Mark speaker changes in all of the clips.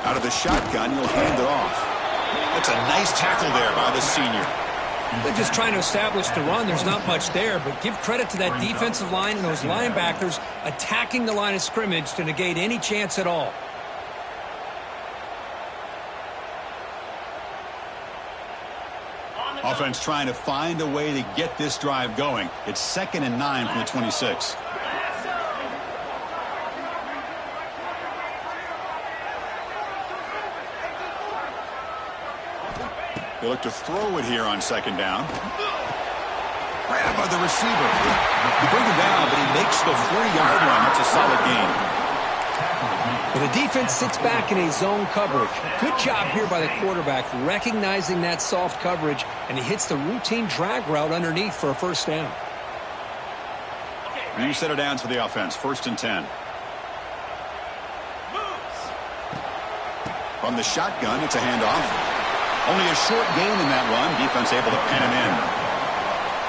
Speaker 1: Out of the shotgun, he'll hand it off. That's a nice tackle there by the senior.
Speaker 2: They're just trying to establish the run. There's not much there, but give credit to that defensive line and those linebackers attacking the line of scrimmage to negate any chance at all.
Speaker 1: Offense trying to find a way to get this drive going. It's 2nd and 9 from the 26. They look to throw it here on 2nd down. Grab by the receiver. They bring him down, but he makes the 40-yard line. That's a solid gain.
Speaker 2: Well, the defense sits back in a zone coverage. Good job here by the quarterback recognizing that soft coverage, and he hits the routine drag route underneath for a first down.
Speaker 1: New set of downs for the offense. 1st and 10. From the shotgun, it's a handoff. Only a short gain in that run. Defense able to pen him in.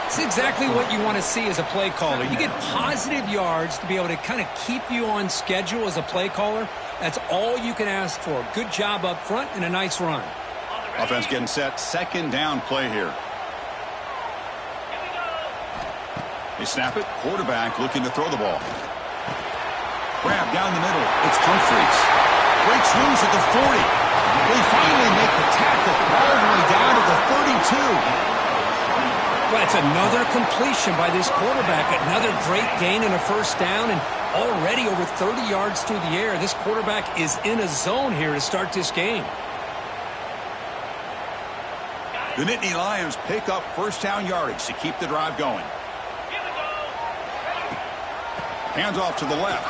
Speaker 2: It's exactly what you want to see as a play caller. You get positive yards to be able to kind of keep you on schedule as a play caller. That's all you can ask for. Good job up front and a nice run.
Speaker 1: Offense getting set. 2nd down play here. They snap it. Quarterback looking to throw the ball. Grab down the middle. It's Humphries. Breaks loose at the 40. They finally make the tackle all the way down to the 32.
Speaker 2: That's another completion by this quarterback. Another great gain and a first down, and already over 30 yards through the air. This quarterback is in a zone here to start this game.
Speaker 1: The Nittany Lions pick up first down yardage to keep the drive going. Hands off to the left.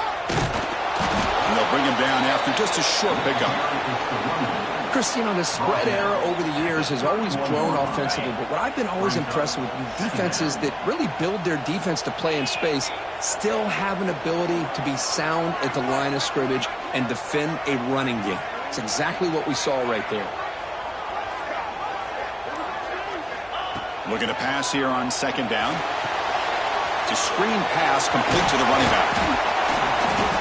Speaker 1: And they'll bring him down after just a short pickup.
Speaker 2: Chris, you know, the spread era over the years has always grown offensively, but what I've been always impressed with defenses that really build their defense to play in space still have an ability to be sound at the line of scrimmage and defend a running game. It's exactly what we saw right there.
Speaker 1: Looking to pass here on 2nd down. It's a screen pass complete to the running back.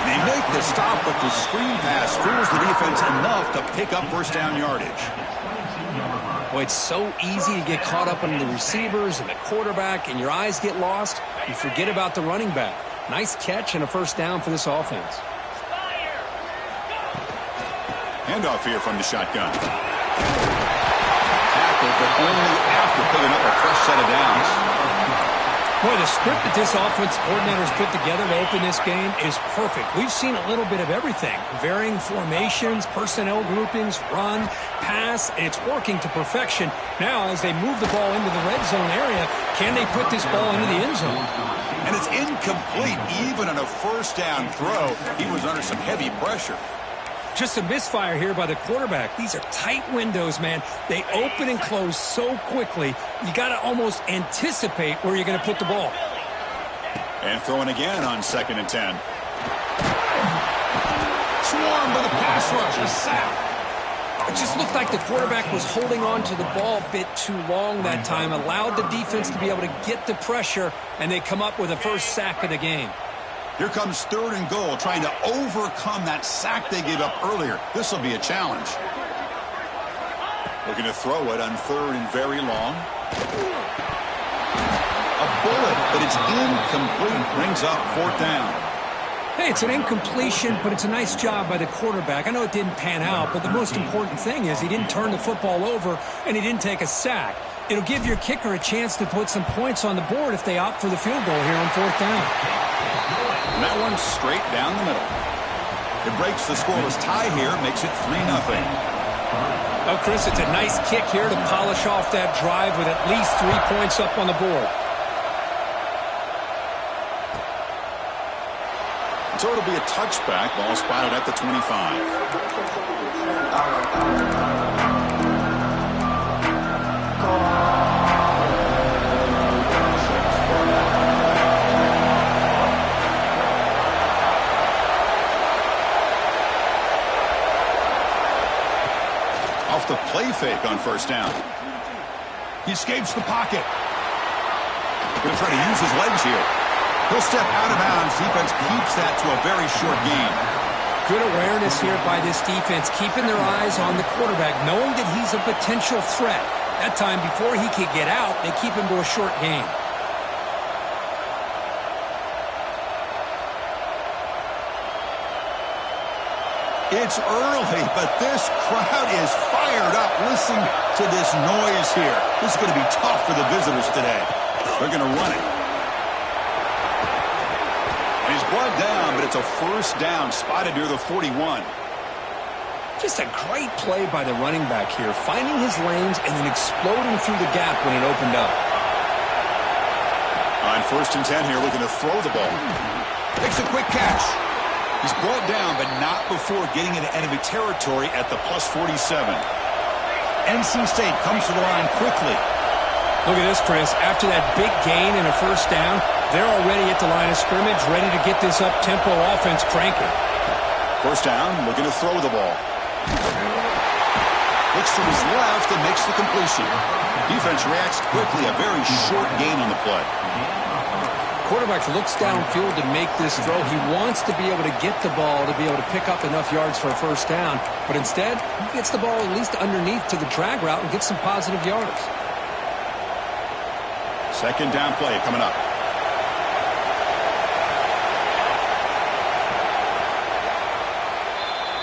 Speaker 1: They make the stop, but the screen pass fools the defense enough to pick up first down yardage.
Speaker 2: Boy, it's so easy to get caught up in the receivers and the quarterback, and your eyes get lost. You forget about the running back. Nice catch and a first down for this offense.
Speaker 1: Handoff here from the shotgun. Tackled, but only after putting up a fresh set of downs.
Speaker 2: Boy, the script that this offense coordinator's put together to open this game is perfect. We've seen a little bit of everything. Varying formations, personnel groupings, run, pass. It's working to perfection. Now, as they move the ball into the red zone area, can they put this ball into the end zone?
Speaker 1: And it's incomplete. Even on a first down throw, he was under some heavy pressure.
Speaker 2: Just a misfire here by the quarterback. These are tight windows, man. They open and close so quickly, you got to almost anticipate where you're going to put the ball.
Speaker 1: And throwing again on 2nd and 10. Swarmed by the pass rush, a sack.
Speaker 2: It just looked like the quarterback was holding on to the ball a bit too long that time, allowed the defense to be able to get the pressure, and they come up with a first sack of the game.
Speaker 1: Here comes 3rd and goal, trying to overcome that sack they gave up earlier. This will be a challenge. Looking to throw it on 3rd and very long. A bullet, but it's incomplete. Brings up 4th down.
Speaker 2: Hey, it's an incompletion, but it's a nice job by the quarterback. I know it didn't pan out, but the most important thing is he didn't turn the football over and he didn't take a sack. It'll give your kicker a chance to put some points on the board if they opt for the field goal here on 4th down.
Speaker 1: And that one's straight down the middle. It breaks the scoreless tie here, makes it 3-0.
Speaker 2: Oh, Chris, it's a nice kick here to polish off that drive with at least 3 points up on the board.
Speaker 1: So it'll be a touchback, ball spotted at the 25. Off the play fake on first down. He escapes the pocket. Going to try to use his legs here. He'll step out of bounds. Defense keeps that to a very short gain.
Speaker 3: Good awareness here by this defense, keeping their eyes on the quarterback, knowing that he's a potential threat. That time, before he could get out, they keep him to a short gain.
Speaker 1: It's early, but this crowd is fired up. Listen to this noise here. This is going to be tough for the visitors today. They're going to run it. He's brought down, but it's a first down, spotted near the 41.
Speaker 2: Just a great play by the running back here, finding his lanes and then exploding through the gap when it opened up.
Speaker 1: On 1st and 10 here, looking to throw the ball. Makes a quick catch. He's brought down, but not before getting into enemy territory at the plus 47. NC State comes to the line quickly.
Speaker 3: Look at this, Chris. After that big gain and a first down, they're already at the line of scrimmage, ready to get this up-tempo offense cranking.
Speaker 1: First down, looking to throw the ball. Looks to his left and makes the completion. Defense reacts quickly, a very short gain on the play.
Speaker 2: Quarterback looks downfield to make this throw. He wants to be able to get the ball to be able to pick up enough yards for a first down, but instead, he gets the ball at least underneath to the drag route and gets some positive yards.
Speaker 1: Second down play coming up.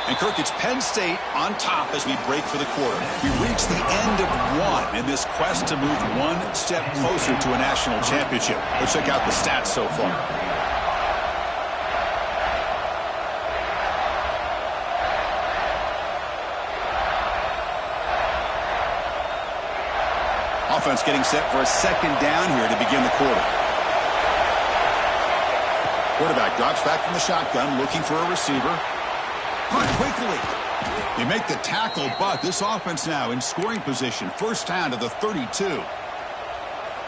Speaker 1: And Kirk, it's Penn State on top as we break for the quarter. We reach the end of one in this quest to move one step closer to a national championship. Let's check out the stats so far. Offense getting set for a second down here to begin the quarter. Quarterback drops back from the shotgun, looking for a receiver. Caught quickly. They make the tackle, but this offense now in scoring position. First down to the 32.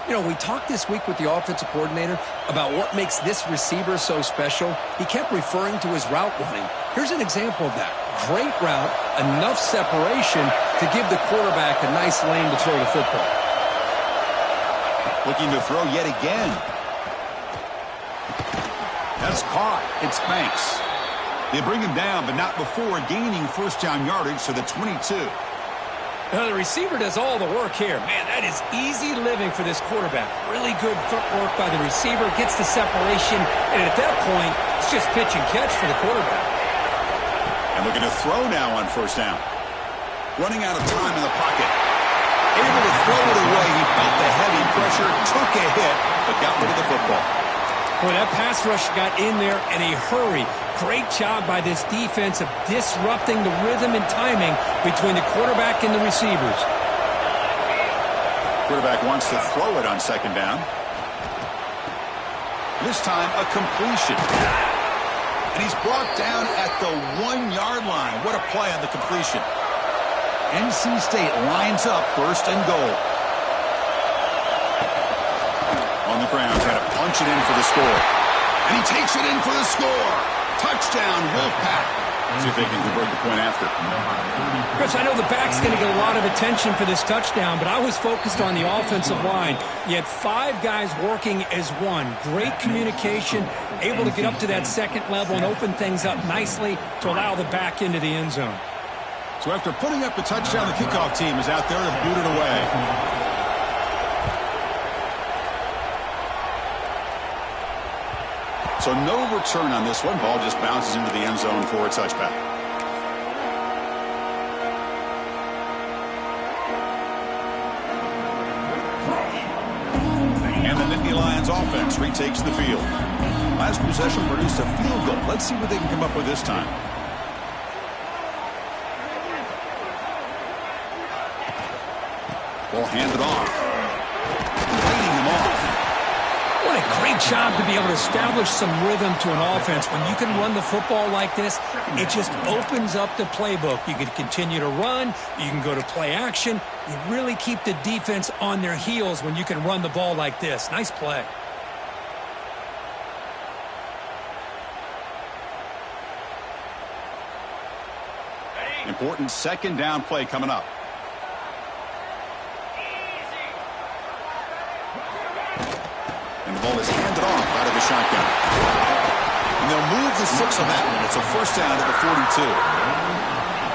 Speaker 2: You know, we talked this week with the offensive coordinator about what makes this receiver so special. He kept referring to his route running. Here's an example of that. Great route, enough separation to give the quarterback a nice lane to throw the football.
Speaker 1: Looking to throw yet again. That's caught. It's Banks. They bring him down, but not before gaining first down yardage to the 22.
Speaker 3: The receiver does all the work here. Man, that is easy living for this quarterback. Really good footwork by the receiver, gets the separation, and at that point, it's just pitch and catch for the quarterback.
Speaker 1: And looking to throw now on first down. Running out of time in the pocket. Able to throw it away. He felt the heavy pressure, took a hit, but got rid of the football.
Speaker 3: Boy, that pass rush got in there in a hurry. Great job by this defense of disrupting the rhythm and timing between the quarterback and the receivers.
Speaker 1: Quarterback wants to throw it on second down. This time, a completion. And he's brought down at the 1-yard line. What a play on the completion. NC State lines up first and goal. On the ground, trying to punch it in for the score. And he takes it in for the score. Touchdown, Wolfpack. See if they can convert the point after.
Speaker 3: Chris, I know the back's going to get a lot of attention for this touchdown, but I was focused on the offensive line. You had 5 guys working as one. Great communication, able to get up to that second level and open things up nicely to allow the back into the end zone.
Speaker 1: So after putting up a touchdown, the kickoff team is out there to boot it away. So no return on this one. Ball just bounces into the end zone for a touchback. And the Nittany Lions offense retakes the field. Last possession produced a field goal. Let's see what they can come up with this time. Ball handed off. Leading them off.
Speaker 3: What a great job to be able to establish some rhythm to an offense. When you can run the football like this, it just opens up the playbook. You can continue to run. You can go to play action. You really keep the defense on their heels when you can run the ball like this. Nice play.
Speaker 1: Important second down play coming up. And the ball is handed off out of the shotgun. And they'll move the 6 on that one. It's a first down at the 42.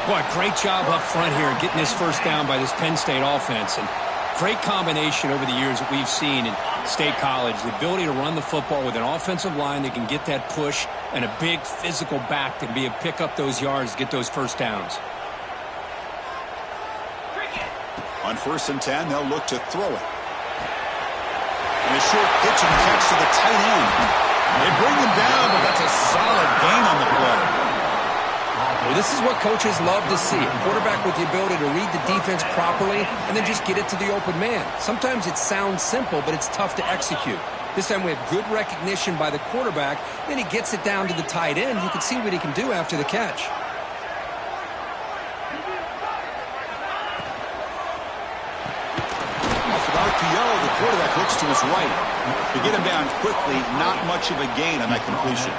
Speaker 3: Boy, great job up front here getting this first down by this Penn State offense. And great combination over the years that we've seen in State College. The ability to run the football with an offensive line that can get that push and a big physical back to be able to pick up those yards, get those first downs.
Speaker 1: On 1st and 10, they'll look to throw it. And a short pitch and catch to the tight end. They bring him down, but that's a solid gain on the play.
Speaker 2: Well, this is what coaches love to see. A quarterback with the ability to read the defense properly and then just get it to the open man. Sometimes it sounds simple, but it's tough to execute. This time we have good recognition by the quarterback. Then he gets it down to the tight end. You can see what he can do after the catch.
Speaker 1: Off the RPO, the quarterback looks to his right. To get him down quickly, not much of a gain on that completion.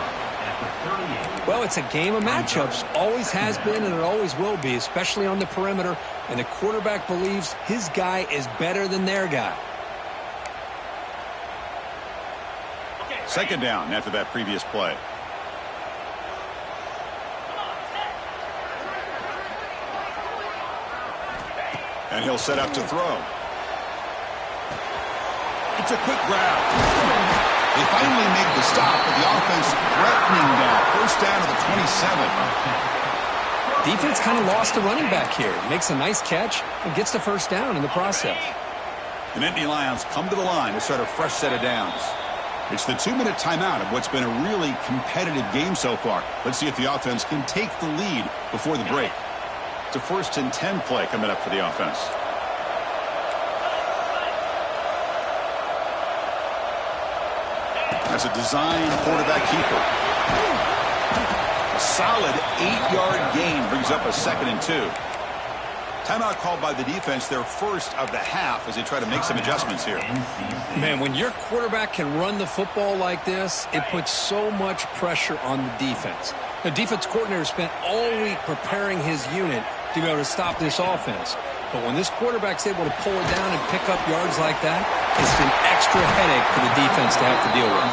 Speaker 2: Well, it's a game of matchups. Always has been and it always will be, especially on the perimeter. And the quarterback believes his guy is better than their guy.
Speaker 1: Second down after that previous play. And he'll set up to throw. It's a quick grab. They finally made the stop, but the offense threatening now. First down to the 27.
Speaker 2: Defense kind of lost the running back here. Makes a nice catch and gets the first down in the process.
Speaker 1: The Nittany Lions come to the line to start a fresh set of downs. It's the 2-minute timeout of what's been a really competitive game so far. Let's see if the offense can take the lead before the break. It's a 1st and 10 play coming up for the offense. As a design quarterback keeper. A solid 8-yard gain brings up a 2nd and 2. Timeout called by the defense, their first of the half as they try to make some adjustments here.
Speaker 2: Man, when your quarterback can run the football like this, it puts so much pressure on the defense. The defense coordinator spent all week preparing his unit to be able to stop this offense. But when this quarterback's able to pull it down and pick up yards like that, it's an extra headache for the defense to have to deal with.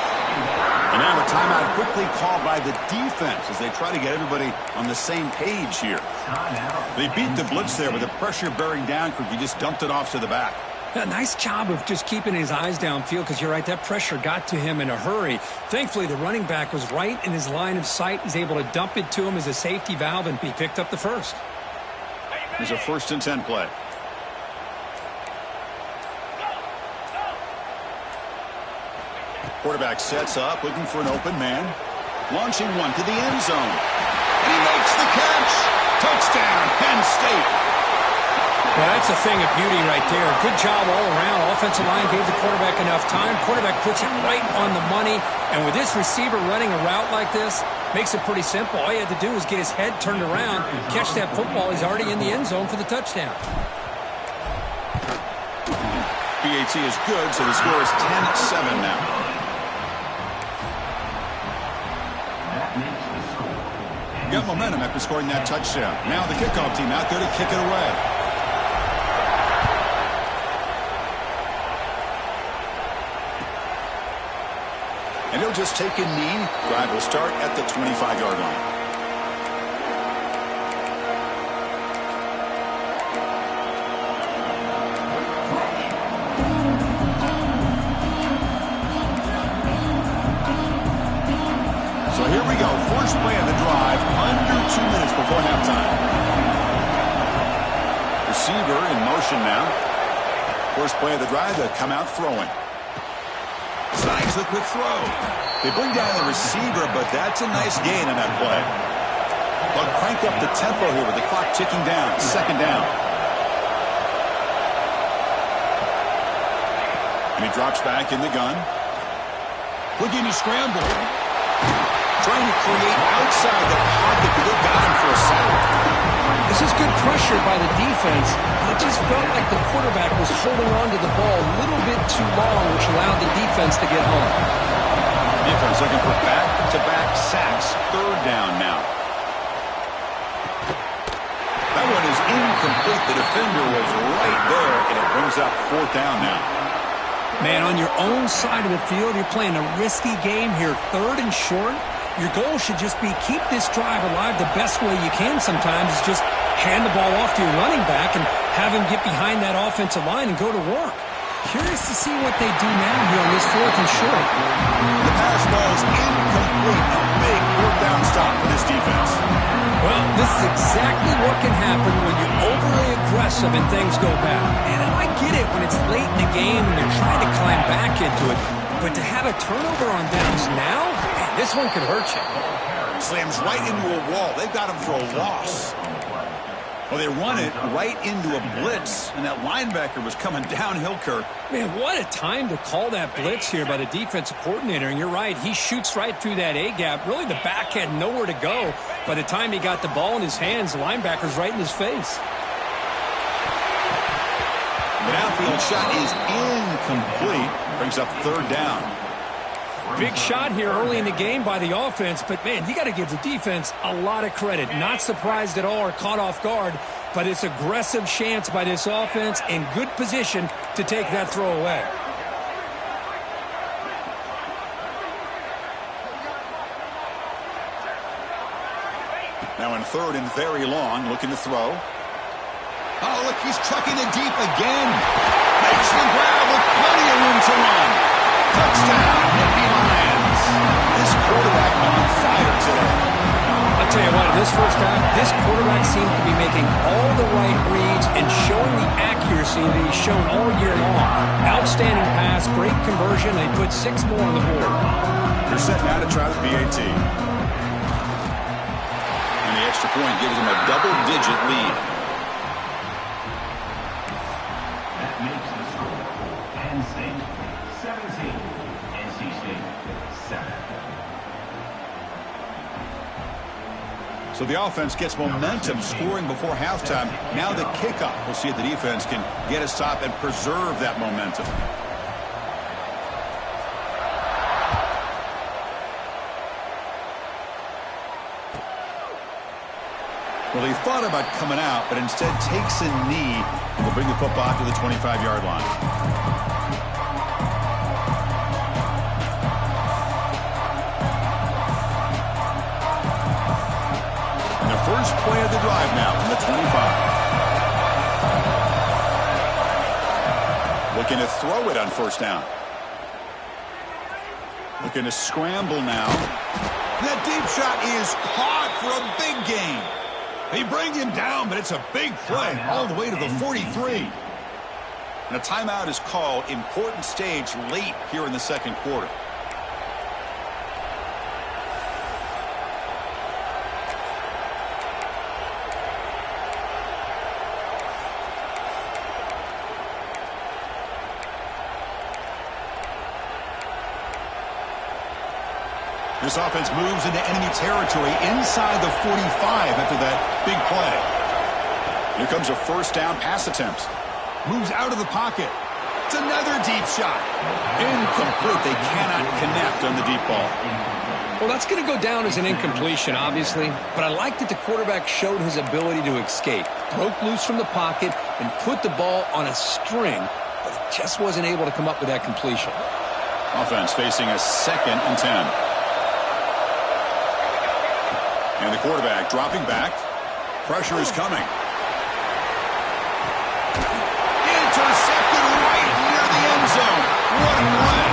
Speaker 1: And now a timeout quickly called by the defense as they try to get everybody on the same page here. They beat the blitz there with the pressure bearing down. He just dumped it off to the back.
Speaker 3: A nice job of just keeping his eyes downfield because you're right, that pressure got to him in a hurry. Thankfully, the running back was right in his line of sight. He's able to dump it to him as a safety valve, and he picked up the first.
Speaker 1: Here's a 1st and 10 play. Quarterback sets up, looking for an open man. Launching one to the end zone. And he makes the catch. Touchdown, Penn State.
Speaker 3: Well, that's a thing of beauty right there. Good job all around. Offensive line gave the quarterback enough time. Quarterback puts it right on the money. And with this receiver running a route like this, makes it pretty simple. All you had to do was get his head turned around, catch that football. He's already in the end zone for the touchdown.
Speaker 1: PAT is good, so the score is 10-7 now. Got momentum after scoring that touchdown. Now the kickoff team out there to kick it away. And he'll just take a knee. Drive will start at the 25-yard line. So here we go. First play of the drive, under 2 minutes before halftime. Receiver in motion now. First play of the drive, they'll come out throwing. Signs the quick throw. They bring down the receiver, but that's a nice gain on that play. They'll crank up the tempo here with the clock ticking down. 2nd down. And he drops back in the gun. Looking to scramble. Trying to create outside the pocket, but they got him for a sack.
Speaker 2: This is good pressure by the defense. It just felt like the quarterback was holding on to the ball a little bit too long, which allowed the defense to get home.
Speaker 1: Defense looking for back-to-back sacks. 3rd down now. That one is incomplete. The defender was right there, and it brings up 4th down now.
Speaker 3: Man, on your own side of the field, you're playing a risky game here. 3rd and short. Your goal should just be keep this drive alive the best way you can sometimes is just hand the ball off to your running back and have him get behind that offensive line and go to work. Curious to see what they do now here on this 4th and short.
Speaker 1: The pass ball is incomplete. A big fourth down stop for this defense.
Speaker 3: Well, this is exactly what can happen when you're overly aggressive and things go bad. And I get it when it's late in the game and you're trying to climb back into it. But to have a turnover on downs now, man, this one could hurt you.
Speaker 1: Slams right into a wall. They've got him for a loss. Well, they run it right into a blitz, and that linebacker was coming downhill, Kirk.
Speaker 3: Man, what a time to call that blitz here by the defensive coordinator. And you're right, he shoots right through that A-gap. Really, the back had nowhere to go. By the time he got the ball in his hands, the linebacker's right in his face.
Speaker 1: The downfield shot is incomplete. Brings up 3rd down.
Speaker 3: Big shot here early in the game by the offense, but, man, you got to give the defense a lot of credit. Not surprised at all or caught off guard, but it's aggressive chance by this offense in good position to take that throw away.
Speaker 1: Now in 3rd and very long, looking to throw. Oh, look, he's trucking it deep again. Makes the grab with plenty of room to run. Touchdown, Nittany Lions. This quarterback on fire today.
Speaker 3: I'll tell you what, in this first half, this quarterback seems to be making all the right reads and showing the accuracy that he's shown all year long. Outstanding pass, great conversion. They put 6 more on the board.
Speaker 1: They're set now to try the PAT. And the extra point gives them a double-digit lead. So the offense gets momentum scoring before halftime. Now the kickoff. We'll see if the defense can get a stop and preserve that momentum. Well, he thought about coming out, but instead takes a knee and will bring the football to the 25-yard line. First play of the drive now from the 25. Looking to throw it on 1st down. Looking to scramble now. That deep shot is caught for a big gain. They bring him down, but it's a big play all the way to the 43. And a timeout is called. Important stage late here in the 2nd quarter. This offense moves into enemy territory inside the 45 after that big play. Here comes a 1st down pass attempt. Moves out of the pocket. It's another deep shot. Incomplete. They cannot connect on the deep ball.
Speaker 2: Well, that's going to go down as an incompletion, obviously. But I like that the quarterback showed his ability to escape. Broke loose from the pocket and put the ball on a string. But he just wasn't able to come up with that completion.
Speaker 1: Offense facing a 2nd and 10. And the quarterback dropping back. Pressure is coming. Intercepted right near the end zone. What a play.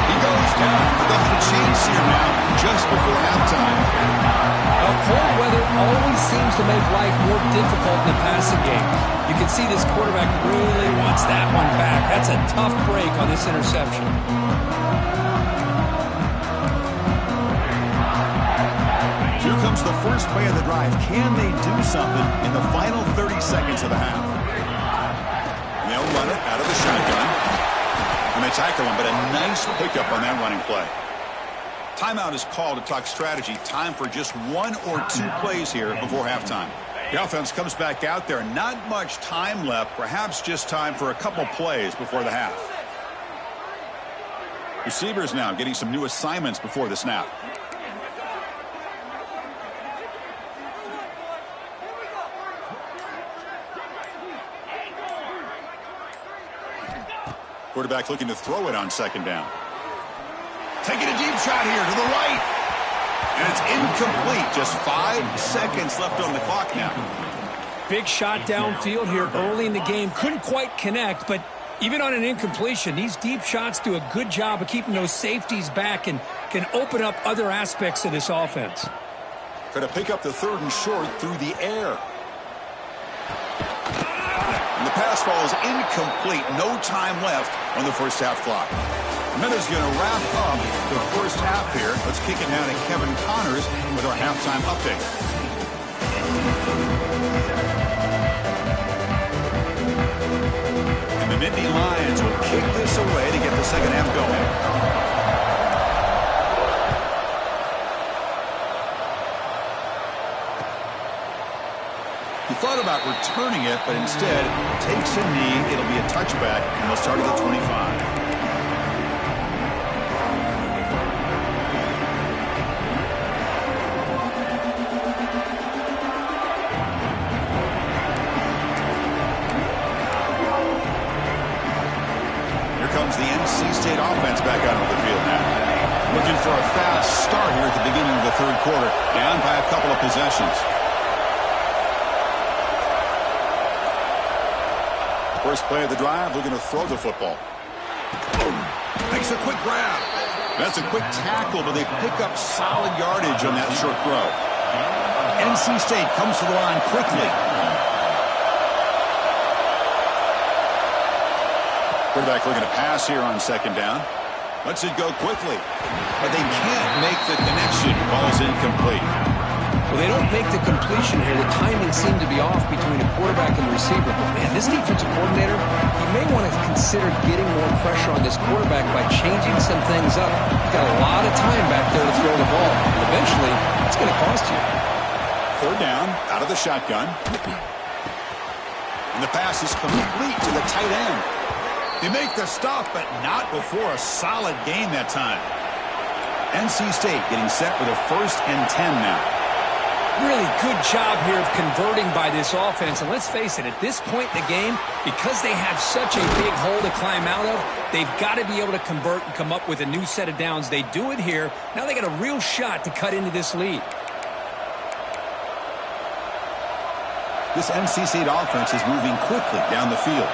Speaker 1: He goes down, but they'll have a chance here now just before halftime.
Speaker 2: Cold weather always seems to make life more difficult in the passing game. You can see this quarterback really wants that one back. That's a tough break on this interception.
Speaker 1: Here comes the first play of the drive. Can they do something in the final 30 seconds of the half? And they'll run it out of the shotgun. And they tackle him, but a nice pickup on that running play. Timeout is called to talk strategy. Time for just 1 or 2 plays here before halftime. The offense comes back out there. Not much time left. Perhaps just time for a couple plays before the half. Receivers now getting some new assignments before the snap. Quarterback looking to throw it on 2nd down. Taking a deep shot here to the right. And it's incomplete. Just 5 seconds left on the clock now.
Speaker 3: Big shot downfield here early in the game. Couldn't quite connect, but even on an incompletion, these deep shots do a good job of keeping those safeties back and can open up other aspects of this offense.
Speaker 1: Going to pick up the 3rd and short through the air. And the pass falls incomplete. No time left on the first half clock. Minutes going to wrap up the first half here. Let's kick it down to Kevin Connors with our halftime update. And the Nittany Lions will kick this away to get the second half going. He thought about returning it, but instead takes a knee. It'll be a touchback, and they'll start at the 25. Comes the NC State offense back out onto the field now. Looking for a fast start here at the beginning of the 3rd quarter. Down by a couple of possessions. First play of the drive, looking to throw the football. Makes a quick grab. That's a quick tackle, but they pick up solid yardage on that short throw. NC State comes to the line quickly. Quarterback looking to pass here on 2nd down. Lets it go quickly. But they can't make the connection. Ball's incomplete.
Speaker 2: Well, they don't make the completion here. The timing seemed to be off between the quarterback and the receiver. But, man, this defensive coordinator, he may want to consider getting more pressure on this quarterback by changing some things up. He's got a lot of time back there to throw the ball. And eventually, that's going to cost you.
Speaker 1: 3rd down, out of the shotgun. And the pass is complete to the tight end. They make the stop, but not before a solid gain that time. NC State getting set with a 1st and 10 now.
Speaker 3: Really good job here of converting by this offense. And let's face it, at this point in the game, because they have such a big hole to climb out of, they've got to be able to convert and come up with a new set of downs. They do it here. Now they got a real shot to cut into this lead.
Speaker 1: This NC State offense is moving quickly down the field.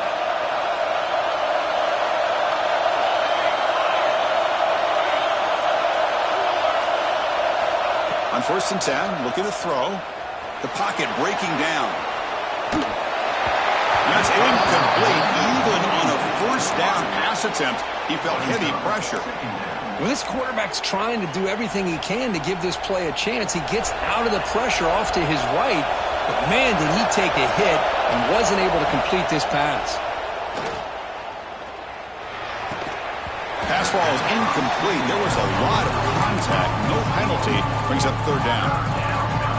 Speaker 1: On 1st and 10, looking to throw. The pocket breaking down. That's incomplete. Even on a 1st down pass attempt, he felt heavy pressure.
Speaker 2: Well, this quarterback's trying to do everything he can to give this play a chance. He gets out of the pressure off to his right, but man, did he take a hit and wasn't able to complete this pass.
Speaker 1: Pass ball is incomplete. There was a lot of contact. No penalty. Brings up 3rd down.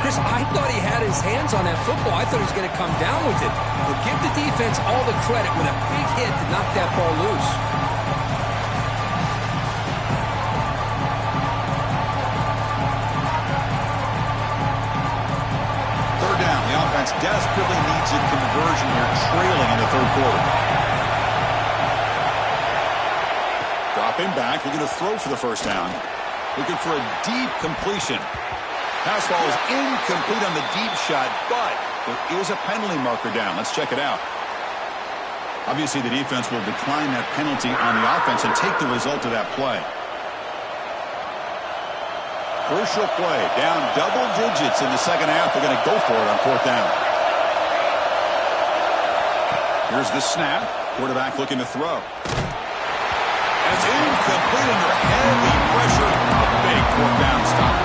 Speaker 3: Chris, I thought he had his hands on that football. I thought he was going to come down with it. But give the defense all the credit with a big hit to knock that ball loose.
Speaker 1: Third down. The offense desperately needs a conversion here, trailing in the 3rd quarter. Dropping back, looking to throw for the 1st down. Looking for a deep completion. Pass ball is incomplete on the deep shot, but there is a penalty marker down. Let's check it out. Obviously, the defense will decline that penalty on the offense and take the result of that play. Crucial play. Down double digits in the 2nd half. They're going to go for it on 4th down. Here's the snap. Quarterback looking to throw. It's incomplete under heavy pressure. A big 4th down stop.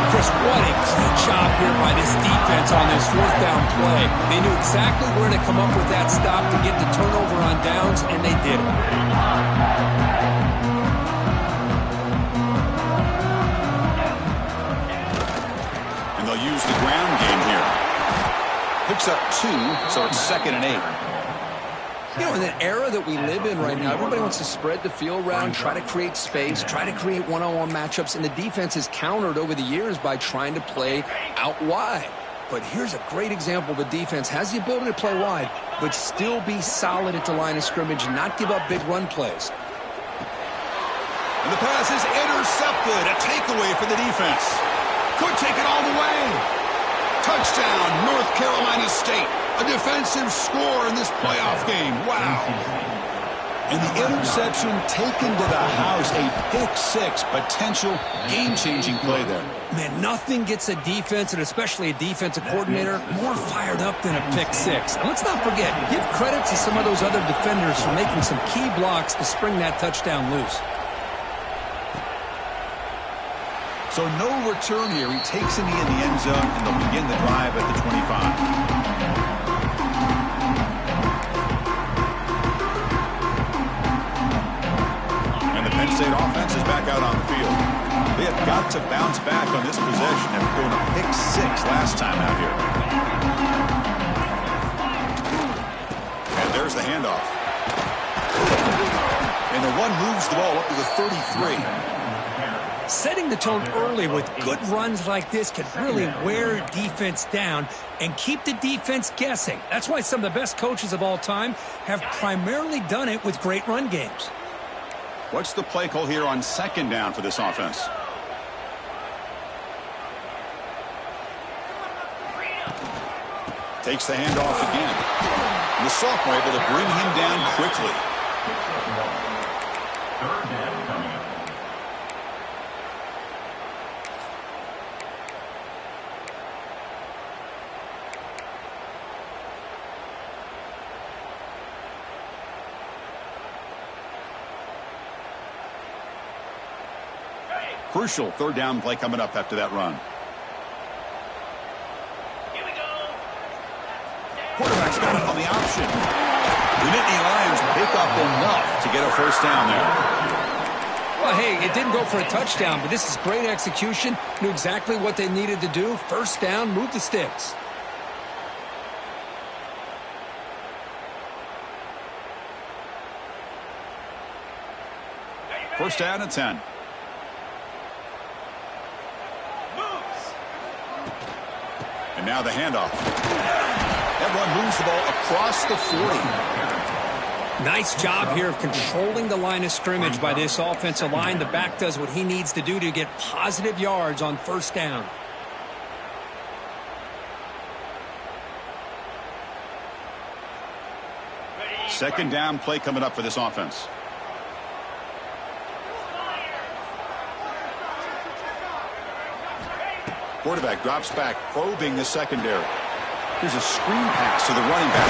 Speaker 3: Chris, what a great job here by this defense on this 4th down play. They knew exactly where to come up with that stop to get the turnover on downs, and they did it.
Speaker 1: And they'll use the ground game here. Picks up 2, so it's 2nd and 8.
Speaker 2: You know, in the era that we live in right now, everybody wants to spread the field around, try to create space, try to create one-on-one matchups, and the defense is countered over the years by trying to play out wide. But here's a great example of a defense has the ability to play wide, but still be solid at the line of scrimmage and not give up big run plays.
Speaker 1: And the pass is intercepted. A takeaway for the defense. Could take it all the way. Touchdown, North Carolina State. A defensive score in this playoff game. Wow. And the interception taken to the house. A pick-6, potential game-changing play there.
Speaker 3: Man, nothing gets a defense, and especially a defensive coordinator, more fired up than a pick-6. And let's not forget, give credit to some of those other defenders for making some key blocks to spring that touchdown loose.
Speaker 1: So no return here. He takes a knee in the end zone, and they'll begin the drive at the 25. Penn State offense is back out on the field. They have got to bounce back on this possession after going a pick-6 last time out here. And there's the handoff. And the one moves the ball up to the 33.
Speaker 3: Setting the tone early with good runs like this can really wear defense down and keep the defense guessing. That's why some of the best coaches of all time have primarily done it with great run games.
Speaker 1: What's the play call here on second down for this offense? Takes the handoff again. And the sophomore able to bring him down quickly.
Speaker 4: Third down coming up.
Speaker 1: Crucial third down play coming up after that run. Quarterback's got it on the option. The Nittany Lions pick up enough to get a first down there.
Speaker 3: Well, hey, it didn't go for a touchdown, but this is great execution. Knew exactly what they needed to do. First down, move the sticks.
Speaker 1: First down and 10. And now the handoff. That run moves the ball across the 40.
Speaker 3: Nice job here of controlling the line of scrimmage by this offensive line. The back does what he needs to do to get positive yards on first down.
Speaker 1: Second down play coming up for this offense. Quarterback drops back, probing the secondary. Here's a screen pass to the running back.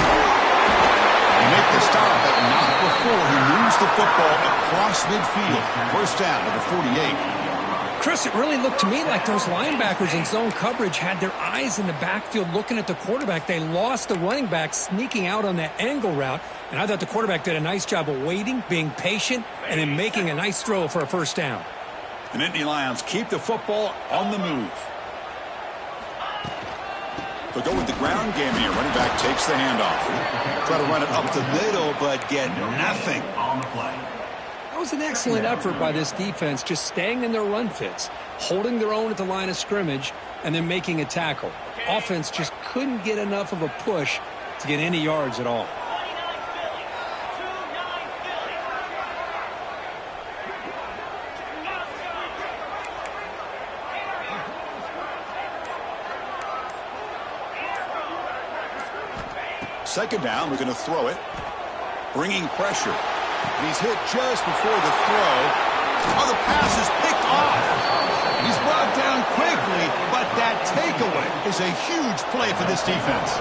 Speaker 1: They make the stop, but not before he moves the football across midfield. First down at the 48.
Speaker 3: Chris, it really looked to me like those linebackers in zone coverage had their eyes in the backfield looking at the quarterback. They lost the running back sneaking out on that angle route, and I thought the quarterback did a nice job of waiting, being patient, and then making a nice throw for a first down.
Speaker 1: The Nittany Lions keep the football on the move. They'll go with the ground game here. Running back takes the handoff. Try to run it up the middle, but get nothing.
Speaker 4: On the play.
Speaker 3: That was an excellent effort by this defense, just staying in their run fits, holding their own at the line of scrimmage, and then making a tackle. Offense just couldn't get enough of a push to get any yards at all.
Speaker 1: Second down, we're going to throw it. Bringing pressure. And he's hit just before the throw. Oh, the pass is picked off. He's brought down quickly, but that takeaway is a huge play for this defense.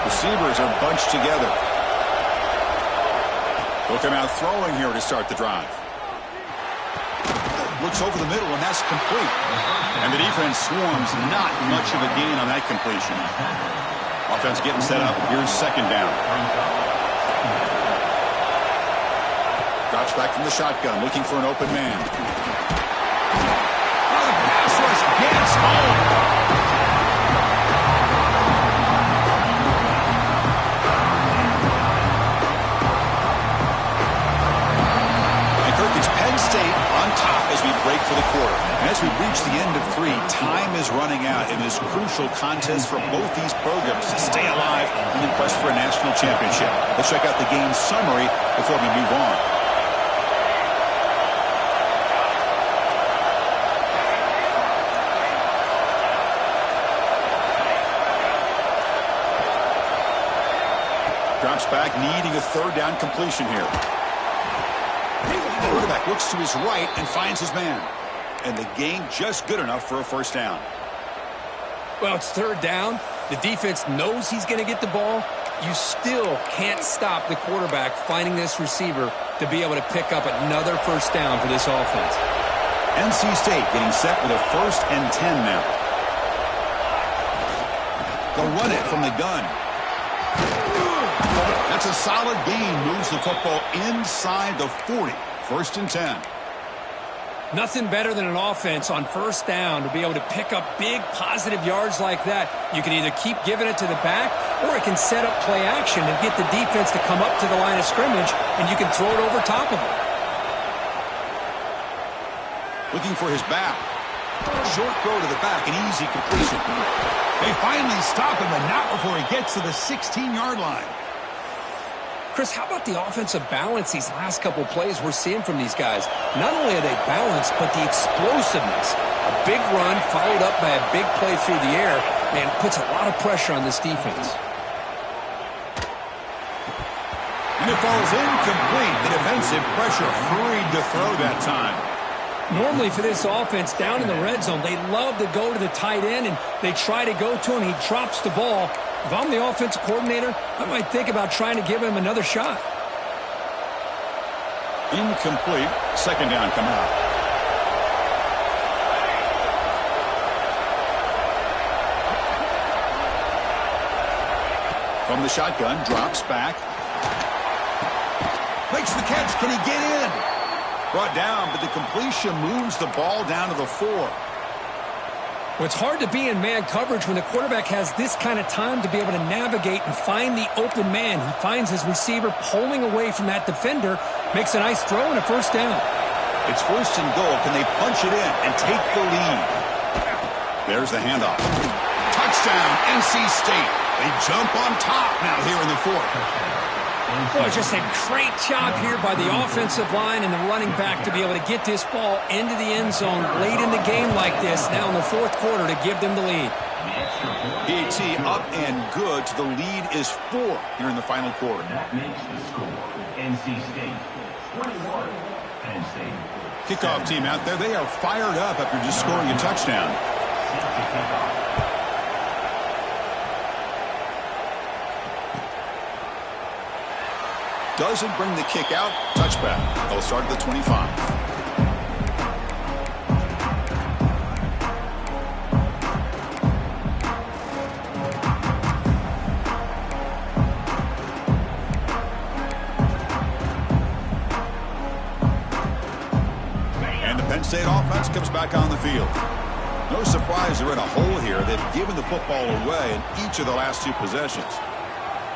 Speaker 1: Receivers are bunched together. They'll come out throwing here to start the drive. Looks over the middle, and that's complete. And the defense swarms, not much of a gain on that completion. Offense getting set up. Here's second down. Drops back from the shotgun, looking for an open man. Oh, the pass rush gets home. And Kirk, it's Penn State on top as we break for the quarter. And as we reach the end of 3, time is running out in this crucial contest for both these programs to stay alive in the quest for a national championship. Let's check out the game summary before we move on. Drops back, needing a third down completion here. The quarterback looks to his right and finds his man. And the gain just good enough for a first down.
Speaker 2: Well, it's third down. The defense knows he's going to get the ball. You still can't stop the quarterback finding this receiver to be able to pick up another first down for this offense.
Speaker 1: NC State getting set with a 1st and 10 now. They'll run it from the gun. That's a solid gain. Moves the football inside the 40. 1st and 10.
Speaker 3: Nothing better than an offense on first down to be able to pick up big positive yards like that. You can either keep giving it to the back, or it can set up play action and get the defense to come up to the line of scrimmage, and you can throw it over top of them.
Speaker 1: Looking for his back. Short throw to the back, an easy completion. They finally stop him, but not before he gets to the 16-yard line.
Speaker 2: Chris, how about the offensive balance these last couple plays we're seeing from these guys? Not only are they balanced, but the explosiveness. A big run followed up by a big play through the air, and puts a lot of pressure on this defense.
Speaker 1: And it falls incomplete. The defensive pressure hurried to throw that time.
Speaker 3: Normally for this offense, down in the red zone, they love to go to the tight end, and they try to go to him. He drops the ball. If I'm the offensive coordinator, I might think about trying to give him another shot.
Speaker 1: Incomplete. 2nd down coming up. From the shotgun, drops back. Makes the catch. Can he get in? Brought down, but the completion moves the ball down to the 4.
Speaker 3: Well, it's hard to be in man coverage when the quarterback has this kind of time to be able to navigate and find the open man. He finds his receiver pulling away from that defender, makes a nice throw and a first down.
Speaker 1: It's 1st and goal. Can they punch it in and take the lead? There's the handoff. Touchdown, NC State. They jump on top now here in the 4th.
Speaker 3: Boy, just a great job here by the offensive line and the running back to be able to get this ball into the end zone late in the game like this, now in the 4th quarter, to give them the lead.
Speaker 1: PAT up and good. The lead is 4 here in the final quarter.
Speaker 4: That makes the score NC State 21, Penn State.
Speaker 1: Kickoff team out there. They are fired up after just scoring a touchdown. Doesn't bring the kick out. Touchback. They'll start at the 25. And the Penn State offense comes back on the field. No surprise they're in a hole here. They've given the football away in each of the last 2 possessions.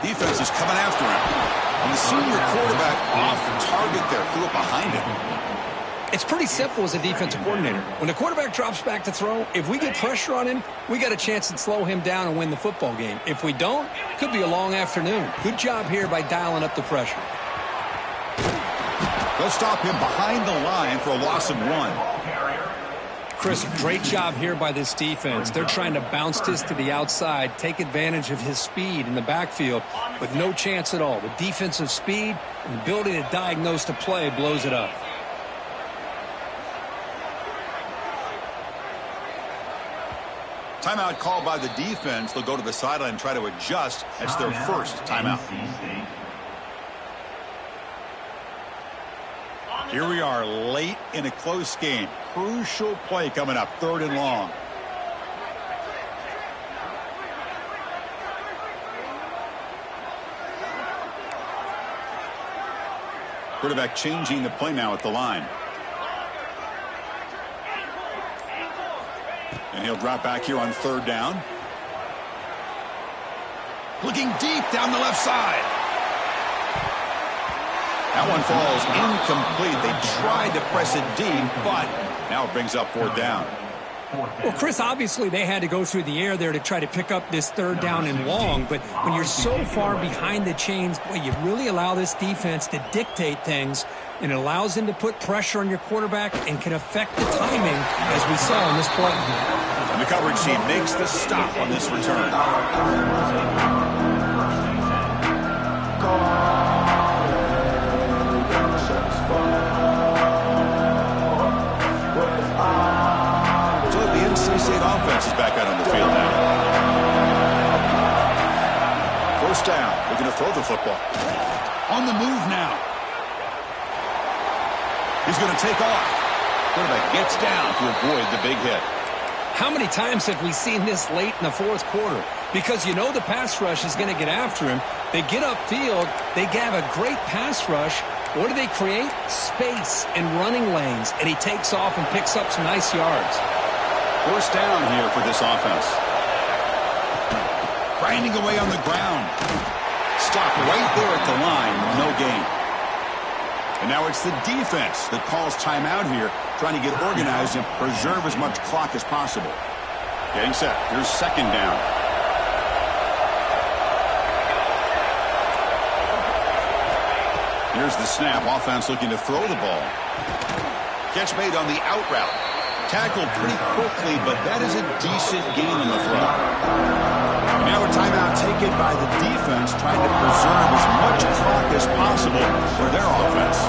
Speaker 1: Defense is coming after him. And the senior quarterback off target there, threw it behind him.
Speaker 2: It's pretty simple as a defensive coordinator. When the quarterback drops back to throw, if we get pressure on him, we got a chance to slow him down and win the football game. If we don't, it could be a long afternoon. Good job here by dialing up the pressure.
Speaker 1: They'll stop him behind the line for a loss of 1.
Speaker 2: Chris, great job here by this defense. They're trying to bounce this to the outside, take advantage of his speed in the backfield, but no chance at all. The defensive speed and the ability to diagnose the play blows it up.
Speaker 1: Timeout called by the defense. They'll go to the sideline and try to adjust. That's their first timeout. Here we are late in a close game. Crucial play coming up, 3rd and long. Quarterback changing the play now at the line. And he'll drop back here on 3rd down. Looking deep down the left side. That one falls incomplete. They tried to press it deep, but now it brings up 4th down.
Speaker 3: Well, Chris, obviously they had to go through the air there to try to pick up this 3rd down and long, but when you're so far behind the chains, boy, you really allow this defense to dictate things, and it allows them to put pressure on your quarterback and can affect the timing, as we saw in this play.
Speaker 1: And the coverage team makes the stop on this return. First down. Looking to throw the football. On the move now. He's going to take off. Quarterback gets down to avoid the big hit.
Speaker 3: How many times have we seen this late in the fourth quarter? Because you know the pass rush is going to get after him. They get upfield. They have a great pass rush. What do they create? Space and running lanes. And he takes off and picks up some nice yards.
Speaker 1: First down here for this offense. Grinding away on the ground. Stopped right there at the line. No gain. And now it's the defense that calls timeout here, trying to get organized and preserve as much clock as possible. Getting set. Here's second down. Here's the snap. Offense looking to throw the ball. Catch made on the out route. Tackled pretty quickly, but that is a decent gain on the throw. And now a timeout taken by the defense, trying to preserve as much clock as possible for their offense.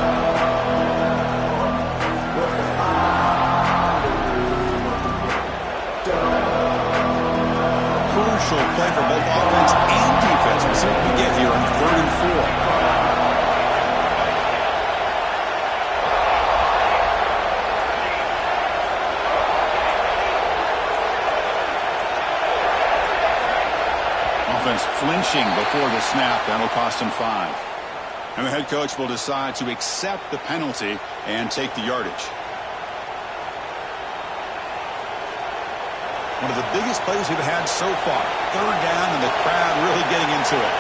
Speaker 1: Crucial play for both offense and defense. We'll see what we get here on 3rd and 4. Offense flinching before the snap. That'll cost him 5. And the head coach will decide to accept the penalty and take the yardage. One of the biggest plays we've had so far. 3rd down and the crowd really getting into it.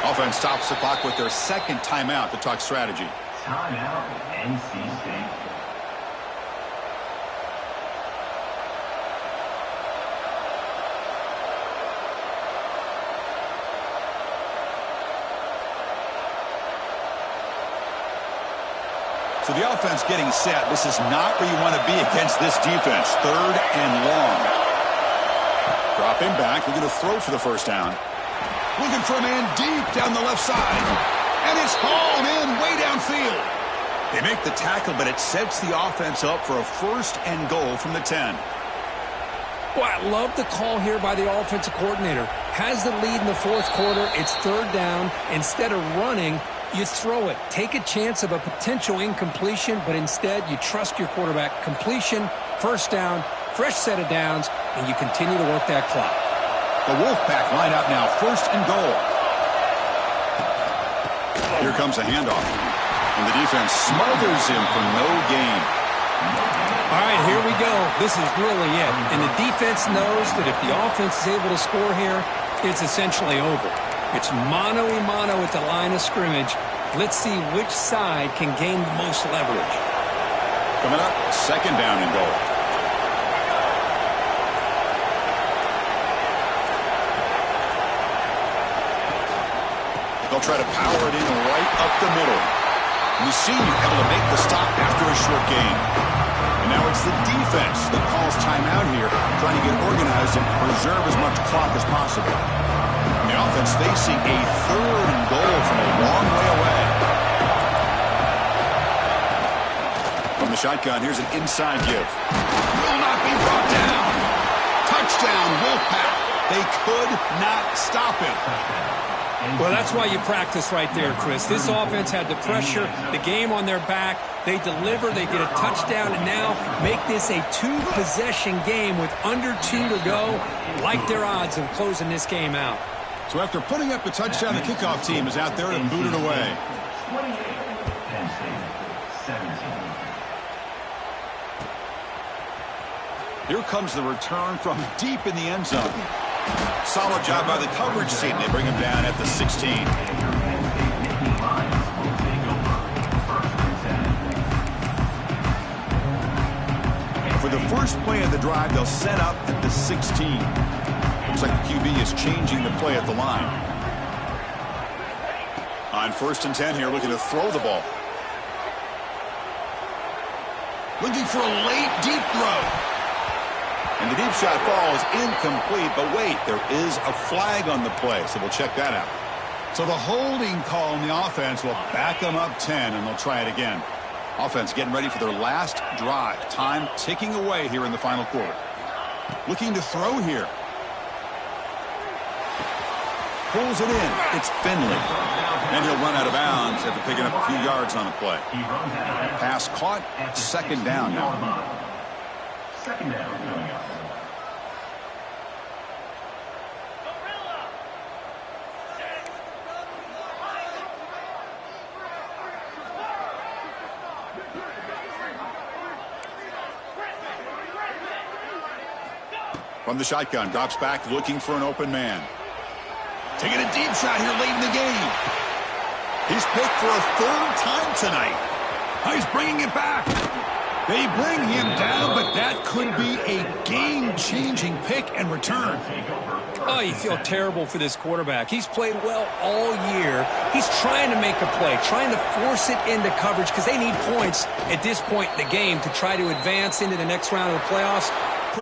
Speaker 1: Offense stops the clock with their second timeout to talk strategy.
Speaker 4: Timeout, NC State.
Speaker 1: So the offense getting set. This is not where you want to be against this defense. 3rd and long. Dropping back. We're going to throw for the first down. Looking for a man deep down the left side. And it's hauled in way downfield. They make the tackle, but it sets the offense up for a 1st and goal from the 10.
Speaker 3: Boy, I love the call here by the offensive coordinator. Has the lead in the fourth quarter. It's 3rd down. Instead of running, you throw it. Take a chance of a potential incompletion, but instead you trust your quarterback. Completion, 1st down, fresh set of downs, and you continue to work that clock.
Speaker 1: The Wolfpack line up now, 1st and goal. Here comes a handoff. And the defense smothers him for no gain.
Speaker 3: All right, here we go. This is really it. And the defense knows that if the offense is able to score here, it's essentially over. It's mano-a-mano at the line of scrimmage. Let's see which side can gain the most leverage.
Speaker 1: Coming up, 2nd down and goal. They'll try to power it in right up the middle. And the senior able to make the stop after a short gain. And now it's the defense that calls timeout here, trying to get organized and preserve as much clock as possible. And the offense facing a 3rd and goal from a long way away. From the shotgun, here's an inside give. Will not be brought down. Touchdown, Wolfpack. They could not stop him.
Speaker 3: Well, that's why you practice right there, Chris. This offense had the pressure, the game on their back. They deliver, they get a touchdown, and now make this a 2-possession game with under 2 to go. Like their odds of closing this game out.
Speaker 1: So after putting up a touchdown, the kickoff team is out there and boot it away.
Speaker 4: 28, Penn State, 17.
Speaker 1: Here comes the return from deep in the end zone. Solid job by the coverage team. They bring him down at the 16. For the first play of the drive, they'll set up at the 16. Looks like the QB is changing the play at the line. On 1st and 10 here, looking to throw the ball. Looking for a late deep throw. And the deep shot falls incomplete, but wait, there is a flag on the play, so we'll check that out. So the holding call on the offense will back them up 10, and they'll try it again. Offense getting ready for their last drive. Time ticking away here in the final quarter. Looking to throw here. Pulls it in. It's Finley. And he'll run out of bounds after picking up a few yards on the play. Pass caught. Second down now.
Speaker 4: Second down coming up.
Speaker 1: From the shotgun, drops back looking for an open man. Taking a deep shot here late in the game. He's picked for a third time tonight. He's bringing it back. They bring him down, but that could be a game-changing pick and return.
Speaker 3: Oh, you feel terrible for this quarterback. He's played well all year. He's trying to make a play, trying to force it into coverage because they need points at this point in the game to try to advance into the next round of the playoffs.